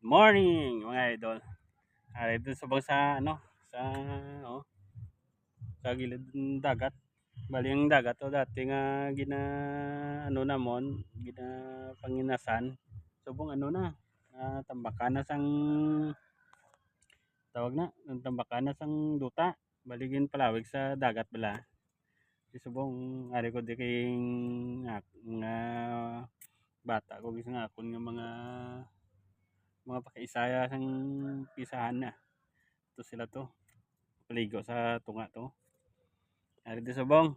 Morning mga idol. Dito sa bang sa sa oh, sa gilid ng dagat. Bali ang dagat o dati nga gina namon, gina panginasan. Subong tambakan na sang tawag na, ang tambakan na sang duta. Bali palawig sa dagat bala. Subong ari ko di kay nga bata ko gis nga akon nga mga pakaisaya sang pisahan na. Ito sila to. Paligo sa tunga to. Ari di subong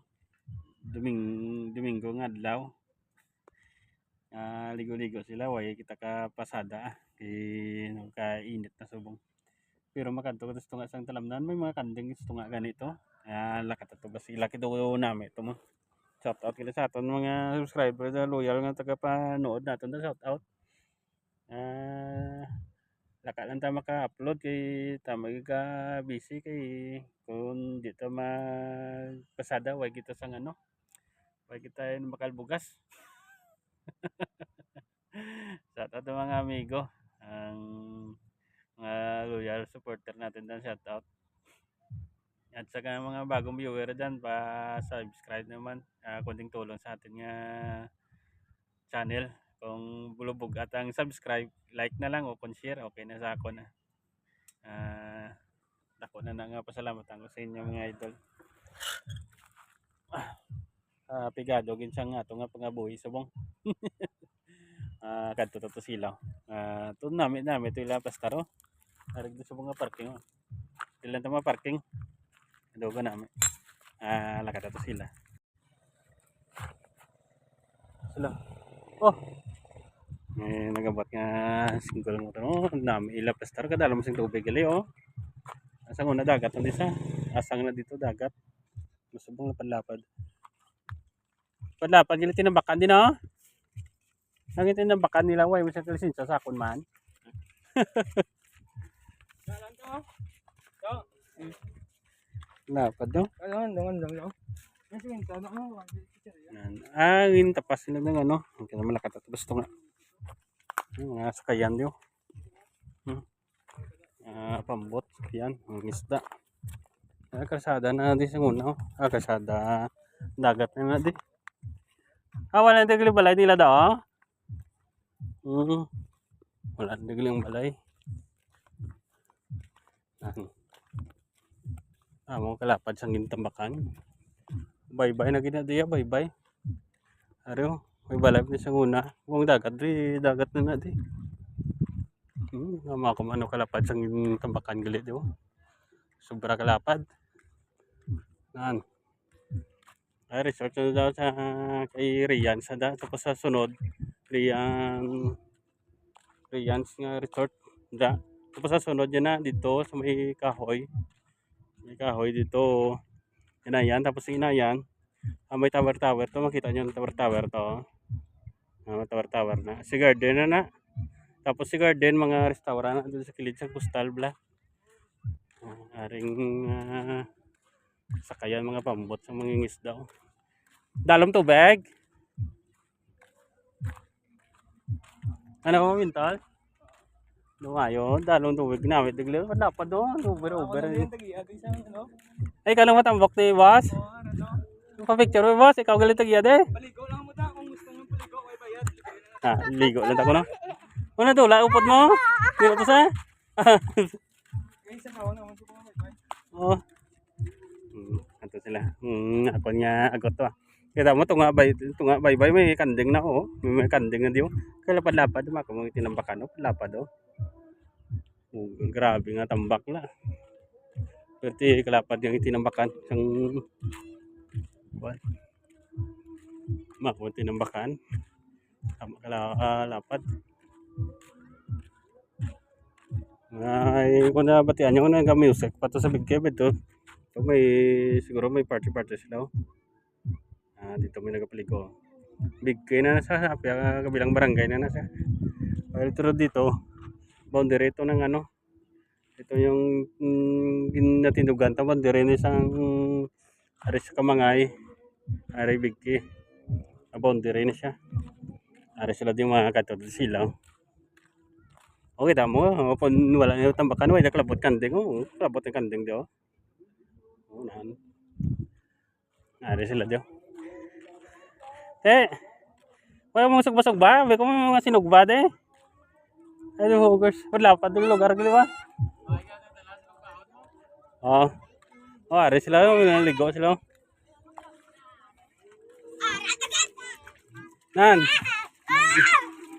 Domingo nga adlaw. Ligo-ligo sila way kita ka pasada kainit na subong. Pero makadto ka sa tunga sang talamnan may mga kanding sa tunga ganito. Lakat to basi laki to nami to mo. Shout out kila sa aton mga subscriber na loyal nga taga panood naton na shout out. Laka lang ta maka-upload kay tama ka busy kay kung di ta magpasada way kita sang way kita makalbugas. Shout out sa mga amigo, ang mga loyal supporter natin dyan, shout out. At saka mga bagong viewer dyan, pa-subscribe naman, kunting tulong sa atin nga channel. Kung bulubog at ang subscribe, like na lang o kung share, okay na sa ako na. Dako na nga pasalamat ako sa inyo mga idol. Pigado ginsa nga ato nga pangabuhi subong. Kadto to sila. To nami to ila pastaro. Arig sa mga parking. Ilan ta mga parking. Doga nami. Lakata to sila. Oh. Nagabot nga single mo to. Nami ila pastaro kada alam sing tubig gali oh. Asang una dagat on isa. Asang na dito dagat. Masubong lapad-lapad. Padlapad gili tinambakan din oh. Ang tinambakan nila way sa lisensa sa akon man. Lapad no? Angin tapas sila ng kaya malakat at gusto nga. Mga sakayan diyo. Pambot, yan, ang isda. Kalsada na di sa una. Kalsada dagat na di. Wala na tigli balay nila daw. Wala na tigli ang balay. Mo kalapad sang gintambakan. Bye-bye na ginadiya, bye-bye. Ariyo, may balay ni sa una. Kung dagat na di. Mga kumano kalapad sang gintambakan gali di. Sobra kalapad. Resort na daw sa kay Rian sa tapos sa sunod Rian's nga resort da. Tapos sa sunod yan na dito sa may kahoy dito inayan tapos inayan may tower to makita nyo yung tower to tower na si garden na tapos si garden mga restaurant na dito sa kilid sa coastal bla aring sakayan mga pambot sa mga ngisda dalom tubig ano ko mintal lumayo dalong tubig ginamit digli dapat doon over ay kanang matambok ni boss pa-picture mo boss ikaw galit tagiya de paligo lang mo ta kung gusto mo paligo ay bayad ligo lang ta ko no una dula upod mo dito to sa oh ato sila ako nya agot to kita mo tunga bay may kanding na may kanding na diyo kalapad-lapad mako mo tinambakan lapad grabe nga tambak la perti kalapad yang itinambakan sang buwan mako tinambakan tama kalapad ay kung nabatian nyo na music pato sa big cave ito may siguro may party sila dito may nagapaligo big cave na nasa kabilang barangay na nasa pero dito boundary ito ng ito yung natindugan tawag dire ni isang aris kamangay ari big cave boundary na siya ari sila di mga katod sila Okay, tamo. Kung wala na tambakan, wala kalabot kanding. Oh, kalabot ng kanding daw. Oh, nahan. Nari sila daw. Wala mong sugbasog ba? May kung mga sinugba de. Ay, di hugers. Wala pa doon lugar, di ba? Oh. Oh, ari sila. Naligo sila. Nan.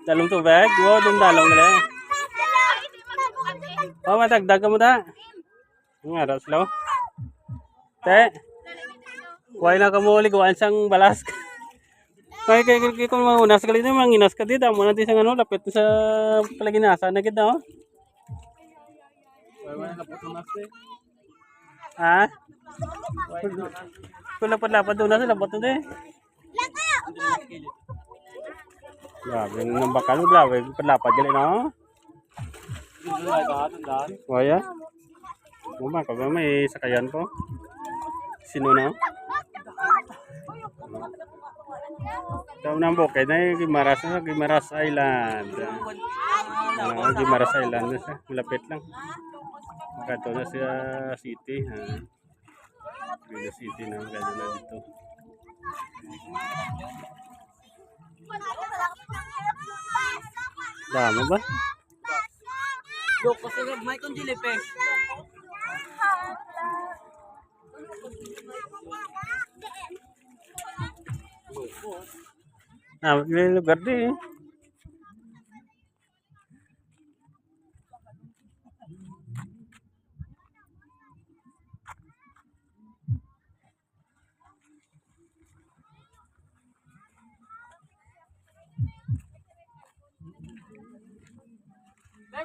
Dalong tubig. Wow, doon dalong nila. Oh, matagdag ka mo ta. Nga, daw sila. Kuhay na ka mo liguan siyang balas. Kaya kung maunas ka dito, manginas ka dito. Muna din sa ano, lapit sa palaginasa na kita, oh. Ha? Kung lapad-lapad doon na sa labot na din. Grabe, nang bakal, grabe, lapad gali na, oh. Waya? Mama, kung may sakayan po. Sino na? Ito na ang bukid na Guimaras Island. Guimaras Island na siya. Malapit lang. Magkato na siya city. Villa City na magkato na dito. Dama ba? Doko sa may kung dilipes. May lugar din.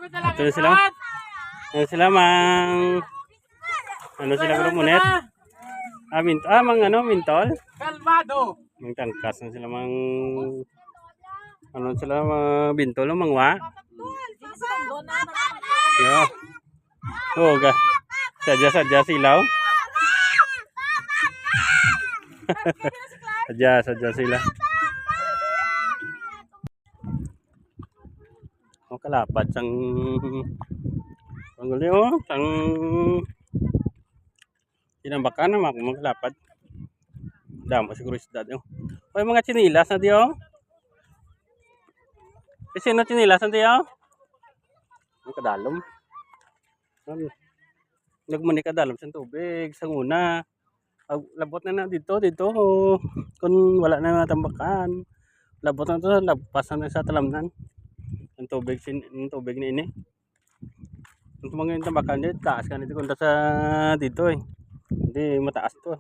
Ito na sila. Ano sila mang... Ano sila bro munet? Mintol? Kalmado. Mang tangkas na sila mang... Ano sila mga bintol o mangwa? Yeah. Oo ga. Sadya silaw. sadya sila. Oh, kalapad sang pangguli oh, sang tinambakan na mga kalapad. Damo siguro isda oh. Oy mga chinilas na di oh. Kasi no chinilas na di oh. Ang kadalom. Nagmuni kadalom sa tubig sa una. Labot na dito oh. Kung wala na tambakan. Labot na to, lapas na sa talamnan. Ang tubig ni ini. Kung mga yung tambakan dito, taas ka nito kunta sa dito eh. Hindi mataas to.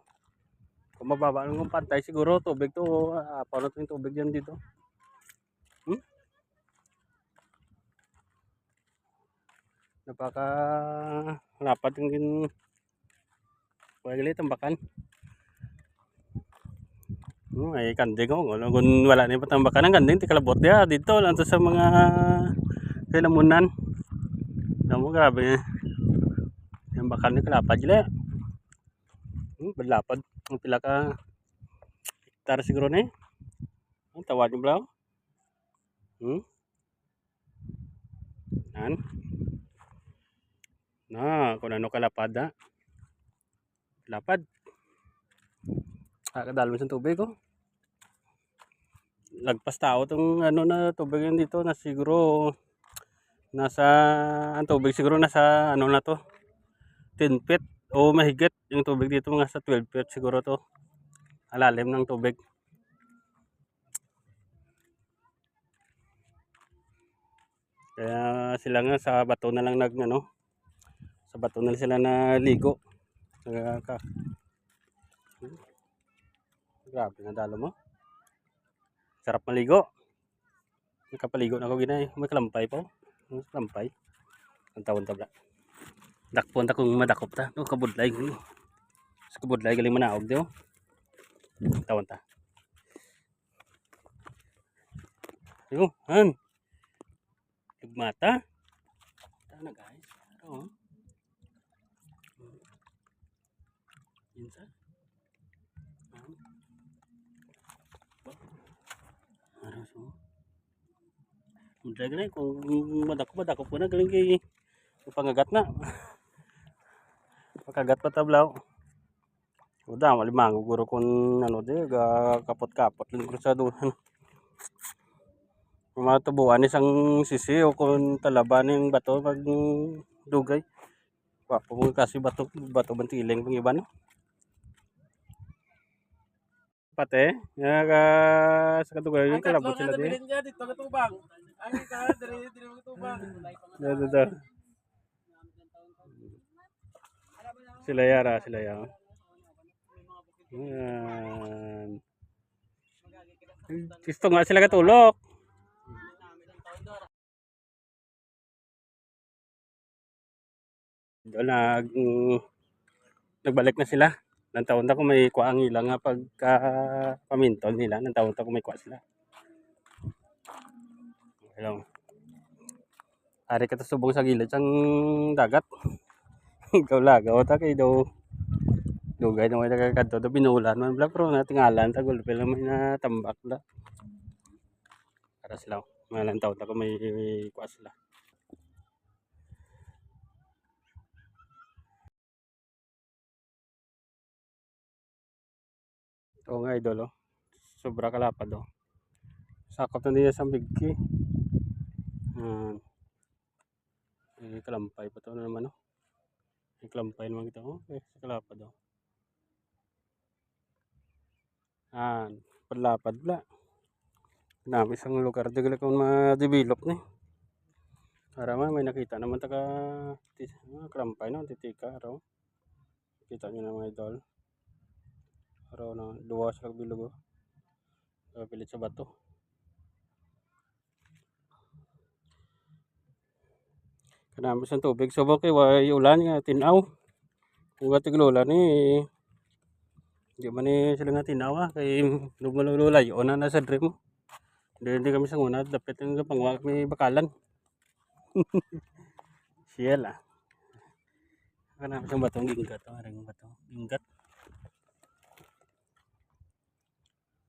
Kung mababa lang yung pantay siguro tubig to, paano to yung tubig yan dito? Napaka rapat yung wala tambakan. Ay kanding ko. Kung wala na yung patambakan ng kanding, tikalabot dia dito lang to sa mga kailamunan. Namu grabe. Yung bakal ni kalapad dila. Balapad. Ang pila ka hektar siguro na eh. Ang tawad yung blaw. Yan. Na, kung ano kalapad ha. Lapad. Kadalon sa tubig oh. Lagpas tao tong ano na tubig yun dito na siguro nasa ang tubig siguro nasa ano na to 10 feet o mahigit yung tubig dito mga sa 12 feet siguro to alalim ng tubig. Kaya sila nga sa bato na lang sa bato na sila naligo. Grabe na dalo mo. Sarap maligo. Nakapaligo na ako ginay. May kalampay po. Kalampay. Ang tawon tabla. Dakpon ta kung madakop ta. No, kabudlay. Sa kabudlay galing manaog di oh. Tawon ta. Yo, han. Nagmata. Tana guys. Oh. Insa. Aras oh. Hindi na kung madako po na galing kay pangagat na. Pagkagat pa tablaw. Uda malimango guro kun ano di kapot-kapot lang guro sa duhan. Matubuan isang sisi o kung talaban yung bato pag dugay. Wapo mo kasi bato bantiling pang iba no. Pate, sa katugay Ang yung tatlo kalabot nga sila di. nabilin niya dito katubang. Ang ka, dire katubang. Da. Sila yara, sila yara. Yan. Gusto nga sila katulok. Doon nagbalik na sila. Nang taon na ko may kuang ilang nga pagka pamintol nila. Nang taon na ko may kuha sila. Hello. Ari ka subong sa gilid sang dagat. Ikaw lagaw ta kay daw dugay na may nagkakadto do binulan man bla pero natingalan ta gulpil na may natambak la. Para sila. Malang taon na ko may kuha sila. Oo nga idol oh. Sobra kalapad oh. Sakop na niya sa bigki. Kalampay pa to na naman oh. Kalampay naman kita oh. Sa kalapad oh. Padlapad bla. Nami isang lugar di kung ma-develop ni. Para may nakita naman taga kalampay no titika araw. Kita niyo na mga idol. Araw na duwa sa bilog oh. Pilit sa bato. Kanami sa tubig so kay way ulan nga tinaw. Kung tiglulan ni di man ni sila nga tinaw kay lumululay o na nasa dream mo. Hindi kami sa una dapat yung pangwa may bakalan. Siya lah. Kanami sa batong ginggat oh, ring bato. Ginggat.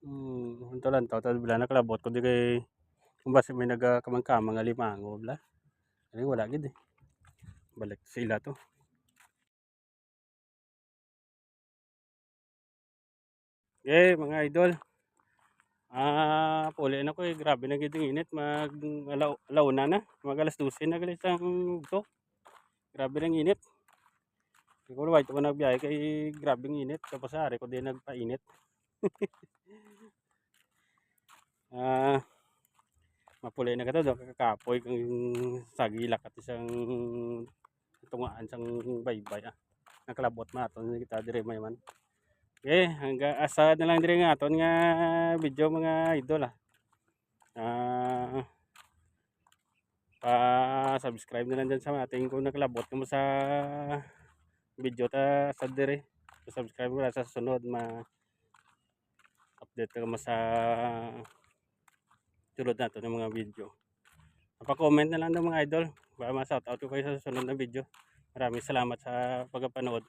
Ito lang tao tapos bila nakalabot ko di kay kung basta may nagkamang-kamang alimango bla. Ay wala gid eh. Balik sila to. Mga idol. Puli na ko eh. Grabe na gid yung init. Alauna na. Mag alas 12 na galis ang to. Grabe ng init. Siguro wait ko nagbiyahe kay grabe ng init. Tapos ari ko din nagpainit. Mapuli na ka to. Kakapoy kang sagilak at isang tungaan sang baybay nakalabot maton kita dire may man. Hanggang asa na lang dire nga aton nga video mga idol pa-subscribe na lang dyan sa ating kung nakalabot mo sa video ta sa dire. Subscribe mo sa sunod update ka mo sa tulad nato ng mga video. Pa-comment na lang ng mga idol para ma-shoutout ko kayo sa susunod na video. Maraming salamat sa pagpapanood.